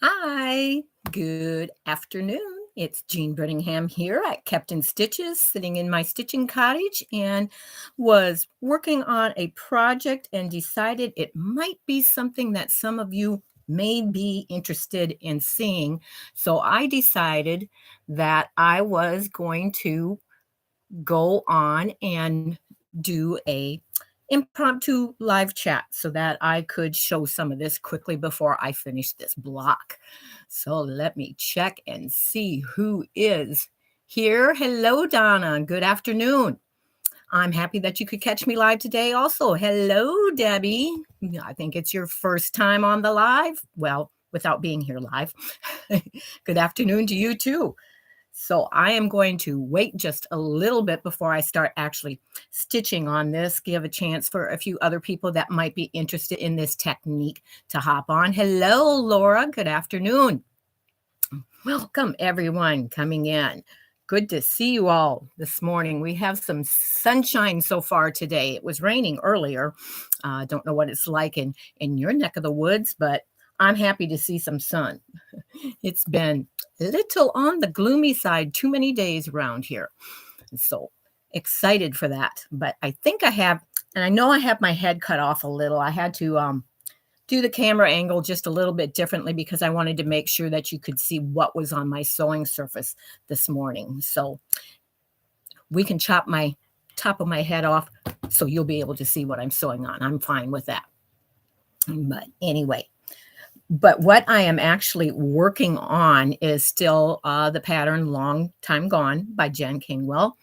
Hi, good afternoon. It's Jean Brittingham here at Kept in Stitches, sitting in my stitching cottage, and was working on a project and decided it might be something that some of you may be interested in seeing. So I decided that I was going to go on and do a impromptu live chat so that I could show some of this quickly before I finish this block. So let me check and see who is here. Hello, Donna. Good afternoon. I'm happy that you could catch me live today also. Hello, Debbie. I think it's your first time on the live. Well, without being here live. Good afternoon to you too. So I am going to wait just a little bit before I start actually stitching on this, give a chance for a few other people that might be interested in this technique to hop on. Hello, Laura. Good afternoon. Welcome, everyone coming in. Good to see you all this morning. We have some sunshine so far today. It was raining earlier. Don't know what it's like in your neck of the woods, but I'm happy to see some sun. It's been a little on the gloomy side too many days around here. So excited for that. But I think I have, and I know I have my head cut off a little. I had to do the camera angle just a little bit differently because I wanted to make sure that you could see what was on my sewing surface this morning. So we can chop my top of my head off so you'll be able to see what I'm sewing on. I'm fine with that. But anyway, but what I am actually working on is still the pattern Long Time Gone by Jen Kingwell.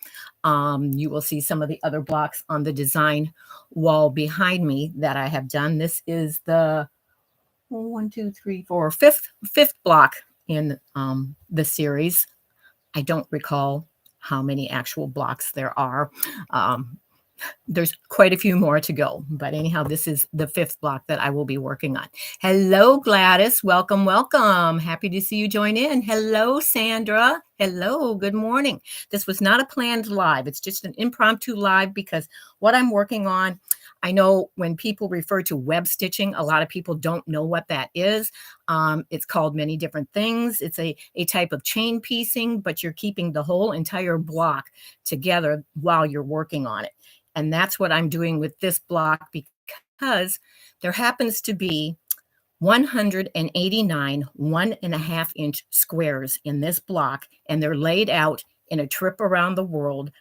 You will see some of the other blocks on the design wall behind me that I have done. This is the fifth block in the series. I don't recall how many actual blocks there are. There's quite a few more to go, but anyhow, this is the fifth block that I will be working on. Hello, Gladys. Welcome, welcome. Happy to see you join in. Hello, Sandra. Hello, good morning. This was not a planned live. It's just an impromptu live because what I'm working on, I know when people refer to web stitching, a lot of people don't know what that is. It's called many different things. It's a type of chain piecing, but you're keeping the whole entire block together while you're working on it. And that's what I'm doing with this block because there happens to be 189 1.5-inch squares in this block, and they're laid out in a trip around the world.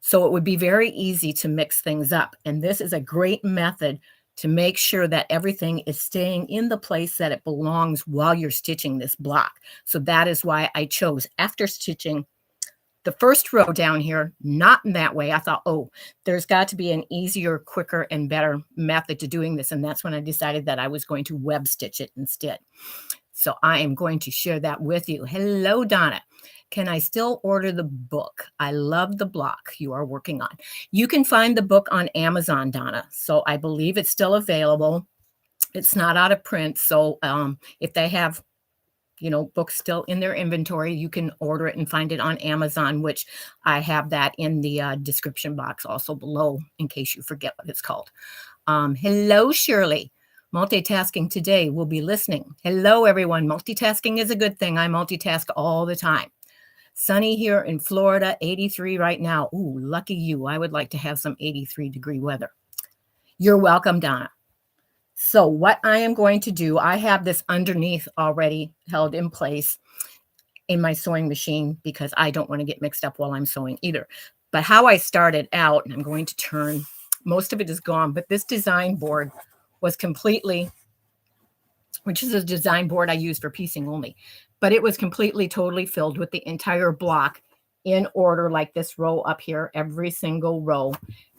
So it would be very easy to mix things up. And this is a great method to make sure that everything is staying in the place that it belongs while you're stitching this block. So that is why I chose, after stitching the first row down here, not in that way. I thought, oh, there's got to be an easier, quicker, and better method to doing this. And that's when I decided that I was going to web stitch it instead. So I am going to share that with you. Hello, Donna. Can I still order the book? I love the block you are working on. You can find the book on Amazon, Donna. So I believe it's still available. It's not out of print. So if they have books still in their inventory, you can order it and find it on Amazon, which I have that in the description box also below in case you forget what it's called. Hello, Shirley. Multitasking today. We'll be listening. Hello, everyone. Multitasking is a good thing. I multitask all the time. Sunny here in Florida, 83 right now. Ooh, lucky you. I would like to have some 83-degree weather. You're welcome, Donna. So what I am going to do, I have this underneath already held in place in my sewing machine because I don't want to get mixed up while I'm sewing either. But how I started out, and I'm going to turn, most of it is gone, but this design board was completely, which is a design board I use for piecing only, but it was completely, totally filled with the entire block in order, like this row up here, every single row.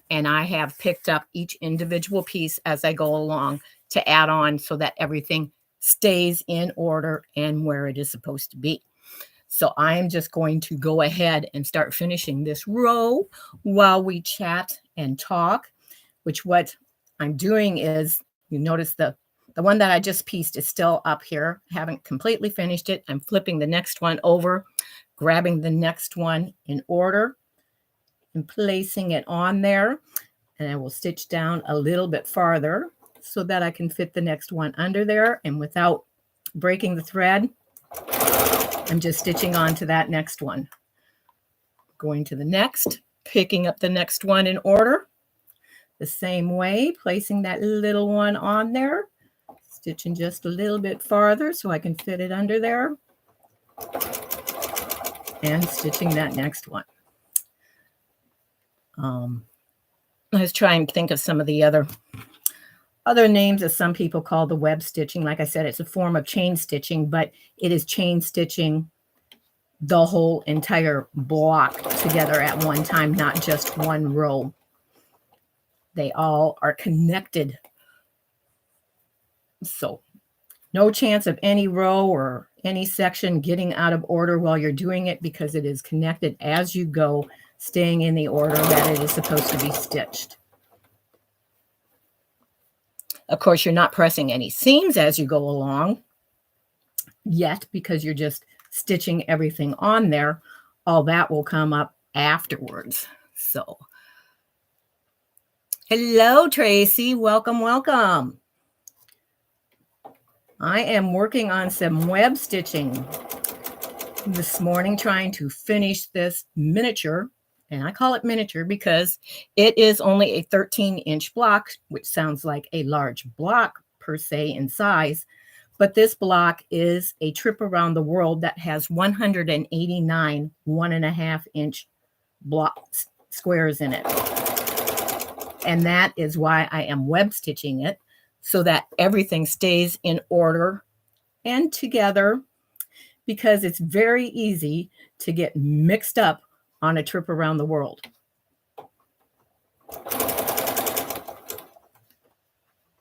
And I have picked up each individual piece as I go along to add on so that everything stays in order and where it is supposed to be. So I am just going to go ahead and start finishing this row while we chat and talk, which what I'm doing is, you notice the one that I just pieced is still up here. Haven't completely finished it. I'm flipping the next one over, grabbing the next one in order and placing it on there. And I will stitch down a little bit farther so that I can fit the next one under there and without breaking the thread, I'm just stitching on to that next one. Going to the next, picking up the next one in order. The same way, placing that little one on there, stitching just a little bit farther so I can fit it under there, and stitching that next one. I was trying to think of some of the other names that some people call the web stitching. Like I said, it's a form of chain stitching, but it is chain stitching the whole entire block together at one time, not just one row. They all are connected. So no chance of any row or any section getting out of order while you're doing it, because it is connected as you go, staying in the order that it is supposed to be stitched. Of course, you're not pressing any seams as you go along yet, because you're just stitching everything on there. All that will come up afterwards. So, hello, Tracy. Welcome, welcome. I am working on some web stitching this morning, trying to finish this miniature. And I call it miniature because it is only a 13-inch block, which sounds like a large block per se in size. But this block is a trip around the world that has 189 1.5-inch block squares in it. And that is why I am web stitching it, so that everything stays in order and together, because it's very easy to get mixed up on a trip around the world.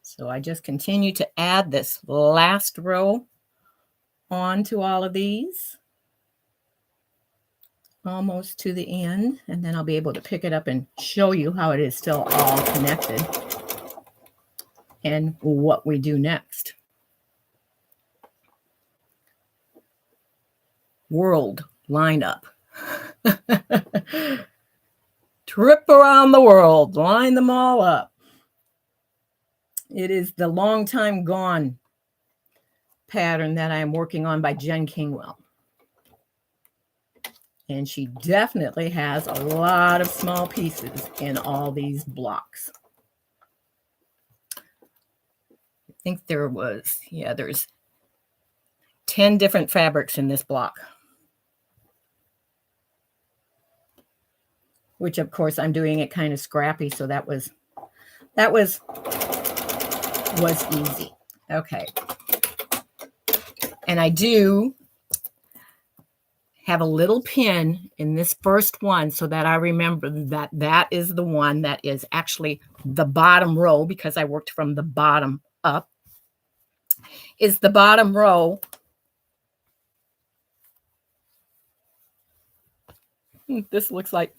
So I just continue to add this last row onto all of these, almost to the end, and then I'll be able to pick it up and show you how it is still all connected and what we do next. World lineup. Trip around the world, line them all up. It is the Long Time Gone pattern that I'm working on by Jen Kingwell. And she definitely has a lot of small pieces in all these blocks. I think there was, there's 10 different fabrics in this block. Which, of course, I'm doing it kind of scrappy, so that was easy. Okay. And I do have a little pin in this first one so that I remember that that is the one that is actually the bottom row, because I worked from the bottom up, is the bottom row. This looks like,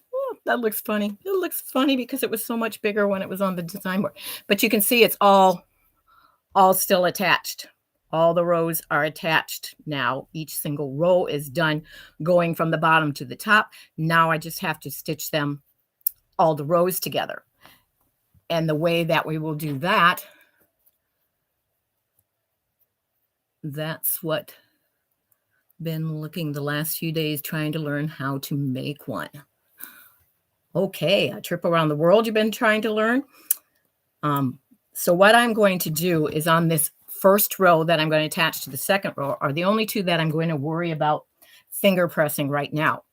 that looks funny. It looks funny because it was so much bigger when it was on the design board. But you can see it's all still attached. All the rows are attached now. Each single row is done going from the bottom to the top. Now I just have to stitch them, all the rows together. And the way that we will do that, that's what I've been looking the last few days, trying to learn how to make one. Okay, a trip around the world you've been trying to learn. So what I'm going to do is, on this first row that I'm going to attach to the second row are the only two that I'm going to worry about finger pressing right now.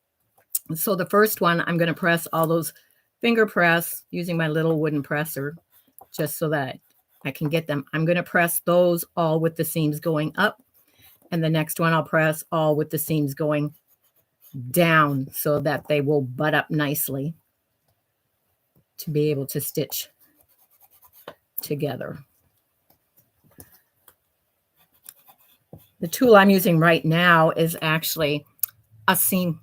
So the first one, I'm going to press all those finger press using my little wooden presser, just so that I can get them. I'm going to press those all with the seams going up. And the next one I'll press all with the seams going down, so that they will butt up nicely to be able to stitch together. The tool I'm using right now is actually a seam,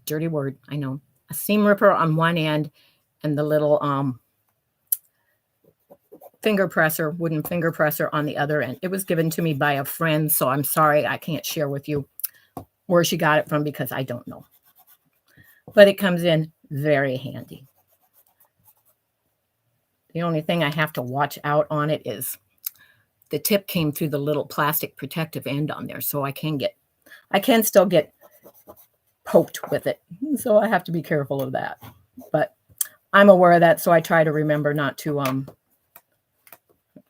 dirty word, I know, a seam ripper on one end and the little finger presser, wooden finger presser on the other end. It was given to me by a friend, so I'm sorry I can't share with you where she got it from, because I don't know. But it comes in very handy. The only thing I have to watch out on it is the tip came through the little plastic protective end on there, so I can still get poked with it. So I have to be careful of that. But I'm aware of that, so I try to remember not to I'm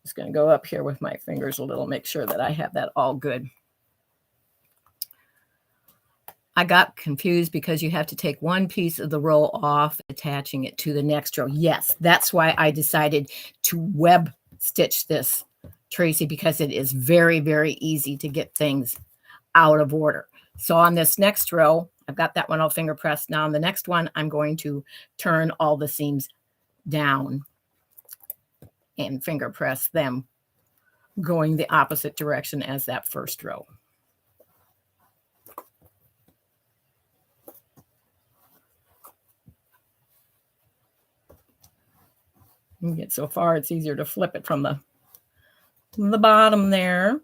just going to go up here with my fingers a little, make sure that I have that all good. I got confused because you have to take one piece of the row off, attaching it to the next row. Yes, that's why I decided to web stitch this, Tracy, because it is very, very easy to get things out of order. So on this next row, I've got that one all finger pressed. Now on the next one, I'm going to turn all the seams down and finger press them, going the opposite direction as that first row. You get so far, it's easier to flip it from the bottom there.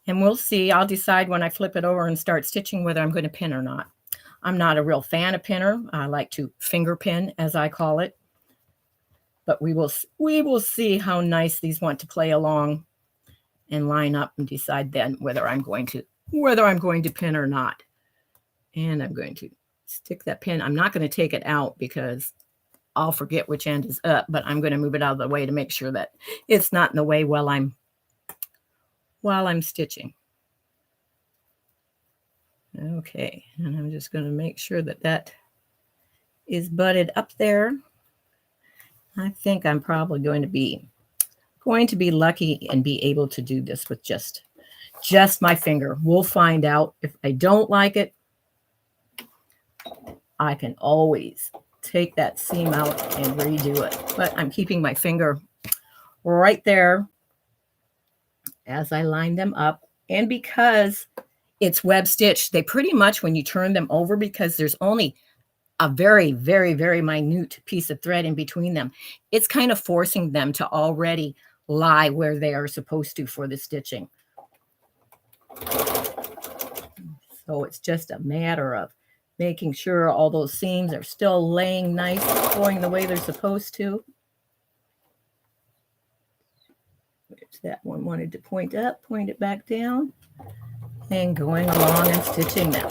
And we'll see. I'll decide when I flip it over and start stitching whether I'm going to pin or not. I'm not a real fan of pinner. I like to finger pin, as I call it. But we will see how nice these want to play along and line up and decide then whether I'm going to pin or not. And I'm going to stick that pin. I'm not going to take it out because I'll forget which end is up, but I'm going to move it out of the way to make sure that it's not in the way while I'm stitching. Okay, and I'm just going to make sure that that is butted up there. I think I'm probably going to be lucky and be able to do this with just my finger. We'll find out. If I don't like it, I can always take that seam out and redo it. But I'm keeping my finger right there as I line them up. And because it's web stitched, they pretty much, when you turn them over, because there's only a very, very, very minute piece of thread in between them, it's kind of forcing them to already lie where they are supposed to for the stitching. So it's just a matter of making sure all those seams are still laying nice, going the way they're supposed to. That one wanted to point up, point it back down, and going along and stitching them.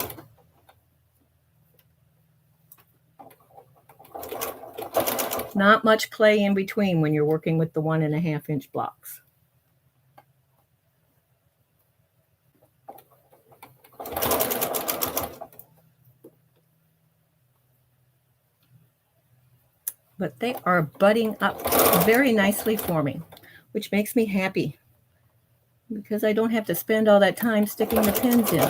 Not much play in between when you're working with the 1.5 inch blocks. But they are butting up very nicely for me, which makes me happy because I don't have to spend all that time sticking the pins in.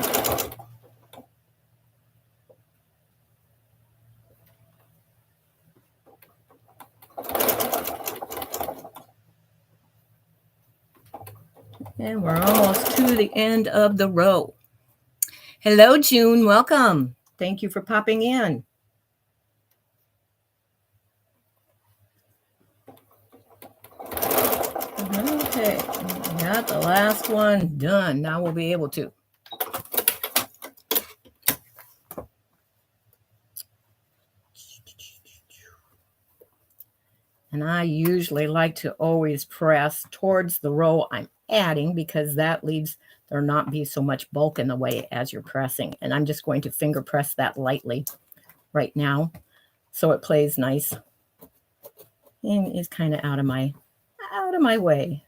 And we're almost to the end of the row. Hello, June. Welcome. Thank you for popping in. Okay, got the last one done. Now we'll be able to. And I usually like to always press towards the row I'm adding because that leaves there not be so much bulk in the way as you're pressing. And I'm just going to finger press that lightly right now so it plays nice and is kind of out of my way.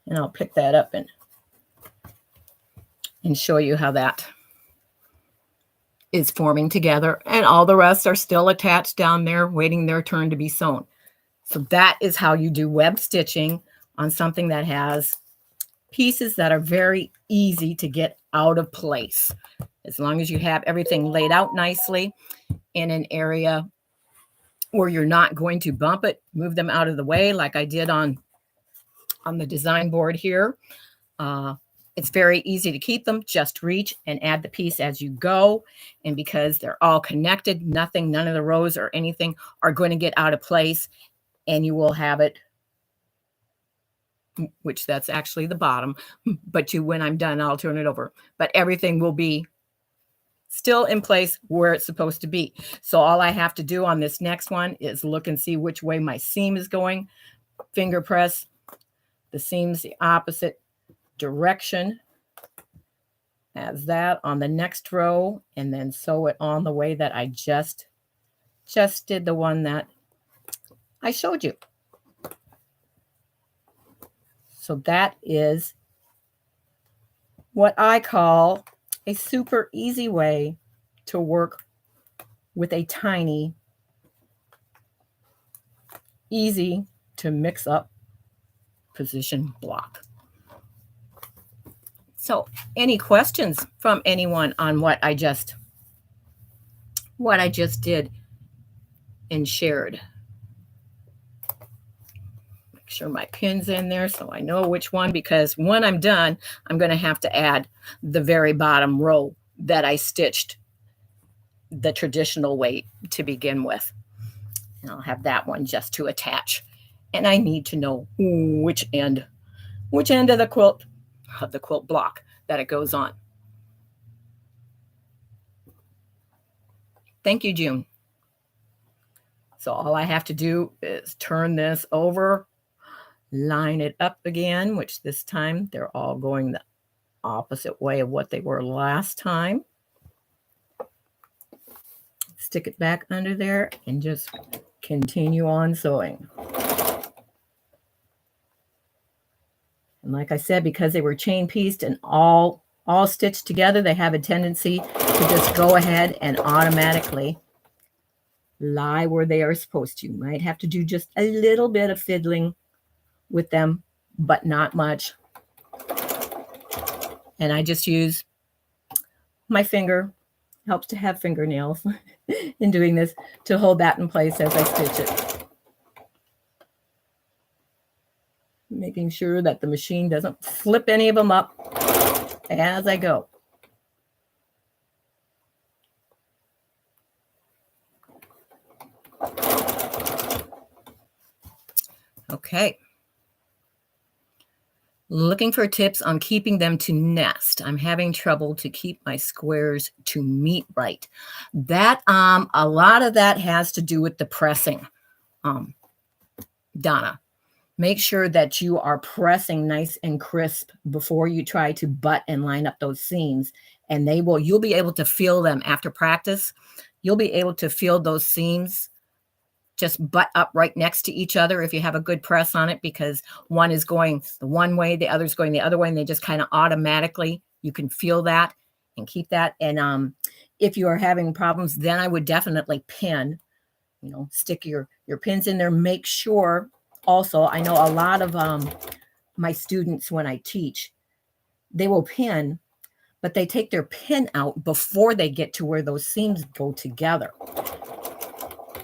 And I'll pick that up and show you how that is forming together. And all the rest are still attached down there, waiting their turn to be sewn. So that is how you do web stitching on something that has pieces that are very easy to get out of place. As long as you have everything laid out nicely in an area where you're not going to bump it, move them out of the way like I did on the design board here. It's very easy to keep them. Just reach and add the piece as you go. And because they're all connected, none of the rows or anything are going to get out of place. And you will have it, which that's actually the bottom. But when I'm done, I'll turn it over. But everything will be still in place where it's supposed to be. So all I have to do on this next one is look and see which way my seam is going. finger press the seams the opposite direction as that on the next row, and then sew it on the way that I just did the one that I showed you. So that is what I call a super easy way to work with a tiny, easy to mix up position block. So any questions from anyone on what I just did and shared? Make sure my pin's in there so I know which one, because when I'm done, I'm going to have to add the very bottom row that I stitched the traditional way to begin with. And I'll have that one just to attach. And I need to know which end of the quilt block that it goes on. Thank you, June. So all I have to do is turn this over, line it up again, which this time they're all going the opposite way of what they were last time. Stick it back under there and just continue on sewing. And like I said, because they were chain pieced and all stitched together, they have a tendency to just go ahead and automatically lie where they are supposed to. You might have to do just a little bit of fiddling with them, but not much. And I just use my finger, helps to have fingernails in doing this, to hold that in place as I stitch it. Making sure that the machine doesn't flip any of them up as I go. Okay. Looking for tips on keeping them to nest. I'm having trouble to keep my squares to meet right. That a lot of that has to do with the pressing, Donna. Make sure that you are pressing nice and crisp before you try to butt and line up those seams, and you'll be able to feel them after practice. You'll be able to feel those seams just butt up right next to each other if you have a good press on it, because one is going the one way, the other's going the other way, and they just kind of automatically, you can feel that and keep that. And if you are having problems, then I would definitely pin, stick your pins in there. Make sure also, I know a lot of my students, when I teach, they will pin, but they take their pin out before they get to where those seams go together.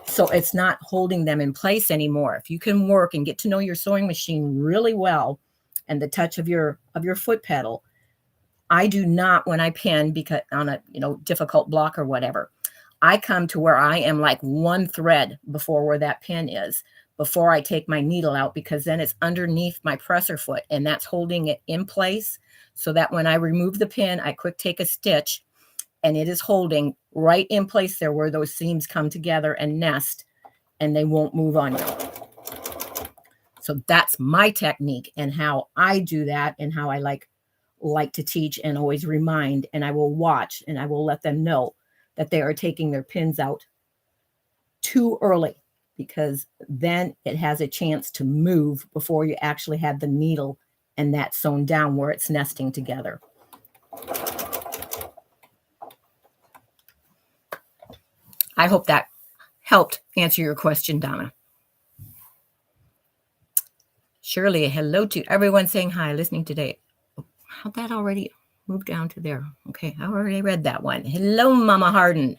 So it's not holding them in place anymore. If you can work and get to know your sewing machine really well and the touch of your foot pedal, I do not, when I pin, because on a difficult block or whatever, I come to where I am like one thread before where that pin is, before I take my needle out, because then it's underneath my presser foot and that's holding it in place, so that when I remove the pin, I quick take a stitch and it is holding right in place there where those seams come together and nest, and they won't move on you. So that's my technique and how I do that, and how I like to teach and always remind, and I will watch and I will let them know that they are taking their pins out too early, because then it has a chance to move before you actually have the needle and that sewn down where it's nesting together. I hope that helped answer your question, Donna. Shirley, hello to everyone saying hi, listening today. How'd that already move down to there? Okay, I already read that one. Hello, Mama Harden.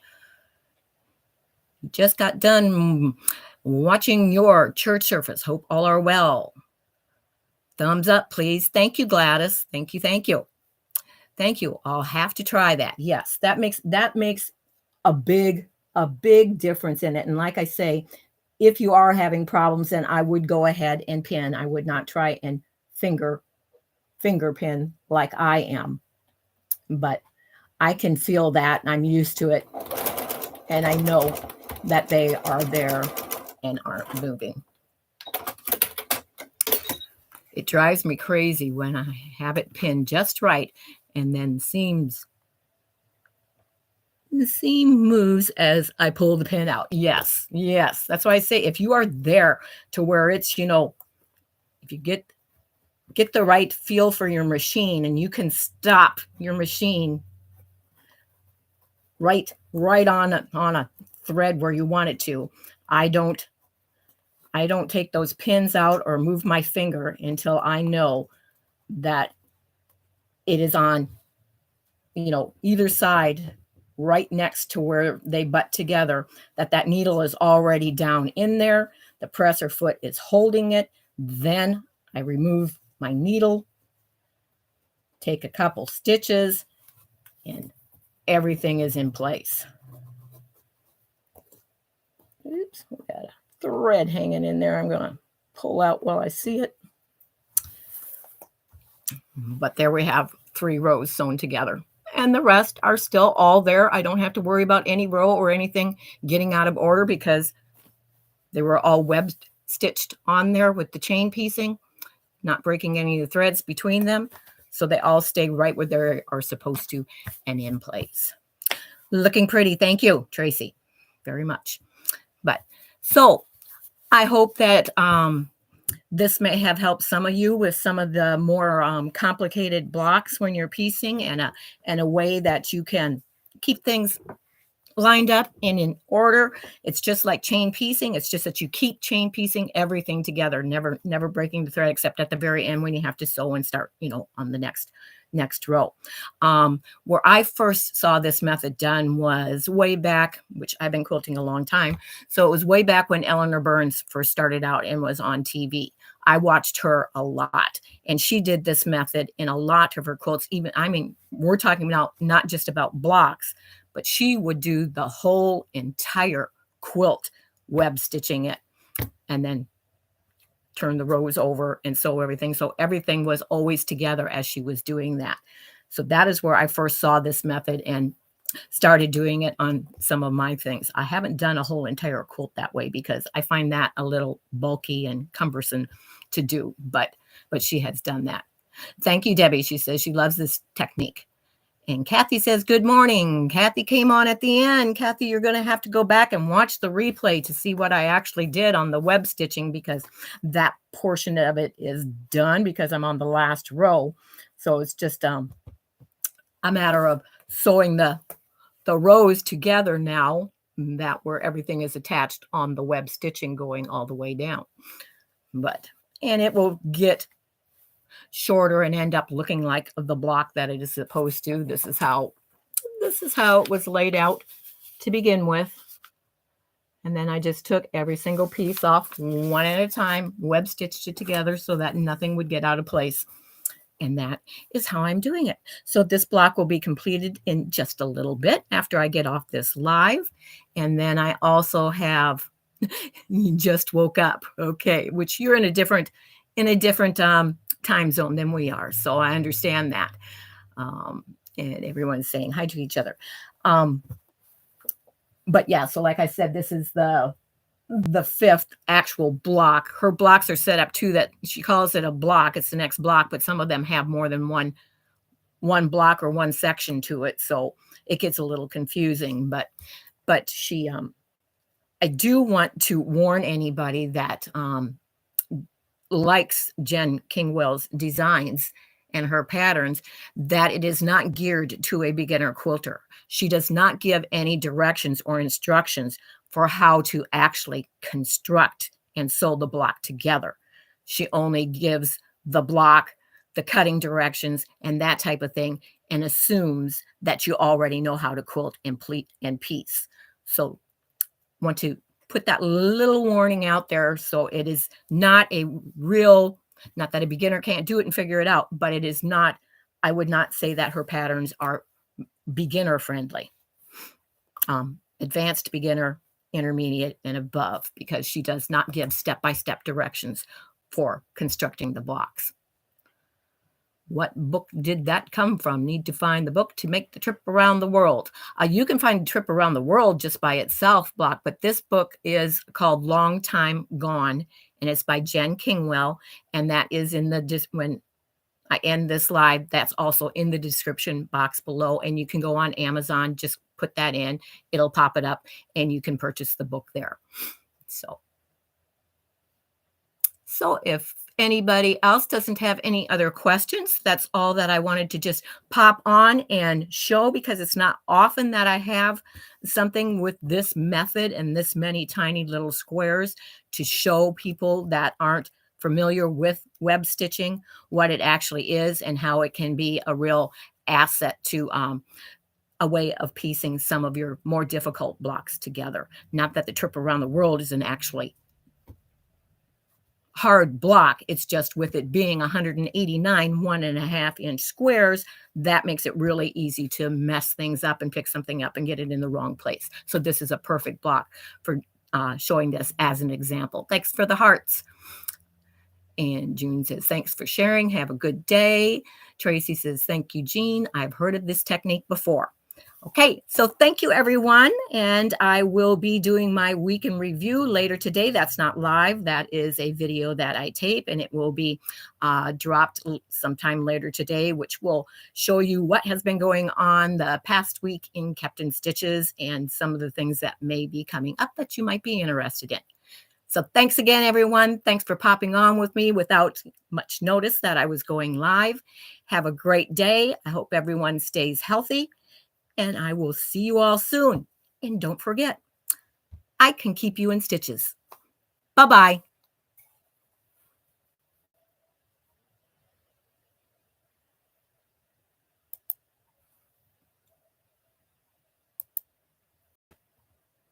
Just got done watching your church service. Hope all are well. Thumbs up, please. Thank you, Gladys. Thank you. Thank you. Thank you. I'll have to try that. Yes, that makes a big difference in it. And like I say, if you are having problems, then I would go ahead and pin. I would not try and finger pin like I am. But I can feel that, and I'm used to it. And I know that they are there and aren't moving. It drives me crazy when I have it pinned just right and then the seam moves as I pull the pin out. Yes, yes. That's why I say if you are there to where it's, if you get the right feel for your machine and you can stop your machine right on a thread where you want it to. I don't take those pins out or move my finger until I know that it is on, either side right next to where they butt together, that needle is already down in there. The presser foot is holding it. Then I remove my needle, take a couple stitches, and everything is in place. Oops, we got a thread hanging in there. I'm going to pull out while I see it. But there we have 3 rows sewn together. And the rest are still all there. I don't have to worry about any row or anything getting out of order because they were all web stitched on there with the chain piecing, not breaking any of the threads between them. So they all stay right where they are supposed to and in place. Looking pretty. Thank you, Tracy, very much. But so I hope that this may have helped some of you with some of the more complicated blocks when you're piecing, and a way that you can keep things lined up and in order. It's just like chain piecing. It's just that you keep chain piecing everything together, never breaking the thread except at the very end when you have to sew and start, on the next row. Where I first saw this method done was way back, which I've been quilting a long time. So it was way back when Eleanor Burns first started out and was on TV. I watched her a lot, and she did this method in a lot of her quilts. We're talking about not just about blocks, but she would do the whole entire quilt, web stitching it, and then turn the rows over and sew everything. So everything was always together as she was doing that. So that is where I first saw this method and started doing it on some of my things. I haven't done a whole entire quilt that way because I find that a little bulky and cumbersome to do, but she has done that. Thank you, Debbie. She says she loves this technique. And Kathy says, good morning. Kathy came on at the end. Kathy, you're going to have to go back and watch the replay to see what I actually did on the web stitching, because that portion of it is done because I'm on the last row. So it's just a matter of sewing the rows together now, that where everything is attached on the web stitching going all the way down. And it will get shorter and end up looking like the block that it is supposed to. This is how it was laid out to begin with. And then I just took every single piece off one at a time, web stitched it together so that nothing would get out of place. And that is how I'm doing it. So this block will be completed in just a little bit after I get off this live. And then I also have, you just woke up, okay, which you're in a different time zone than we are. So I understand that. And everyone's saying hi to each other. But yeah, so like I said, this is the 5th actual block. Her blocks are set up too, that she calls it a block. It's the next block, but some of them have more than one block or one section to it. So it gets a little confusing, but she, I do want to warn anybody that, likes Jen Kingwell's designs and her patterns, that it is not geared to a beginner quilter. She does not give any directions or instructions for how to actually construct and sew the block together. She only gives the block, the cutting directions, and that type of thing, and assumes that you already know how to quilt and pleat and piece. So want to put that little warning out there. So it is not a real, not that a beginner can't do it and figure it out, but it is not, I would not say that her patterns are beginner friendly. Advanced, beginner, intermediate, and above, because she does not give step-by-step directions for constructing the blocks. What book did that come from? Need to find the book to make the trip around the world. You can find Trip Around the World just by itself block, but this book is called Long Time Gone, and it's by Jen Kingwell, and that is in the when I end this live, that's also in the description box below, and you can go on Amazon, just put that in, it'll pop it up, and you can purchase the book there. So if anybody else doesn't have any other questions, that's all that I wanted to just pop on and show, because it's not often that I have something with this method and this many tiny little squares to show people that aren't familiar with web stitching what it actually is and how it can be a real asset to a way of piecing some of your more difficult blocks together. Not that the trip around the world isn't actually hard block. It's just with it being 189 1.5-inch squares, that makes it really easy to mess things up and pick something up and get it in the wrong place. So this is a perfect block for showing this as an example. Thanks for the hearts. And June says, thanks for sharing. Have a good day. Tracy says, thank you, Jean. I've heard of this technique before. Okay, so thank you, everyone. And I will be doing my week in review later today. That's not live. That is a video that I tape, and it will be dropped sometime later today, which will show you what has been going on the past week in Captain Stitches and some of the things that may be coming up that you might be interested in. So thanks again, everyone. Thanks for popping on with me without much notice that I was going live. Have a great day. I hope everyone stays healthy. And I will see you all soon. And don't forget, I can keep you in stitches. Bye-bye.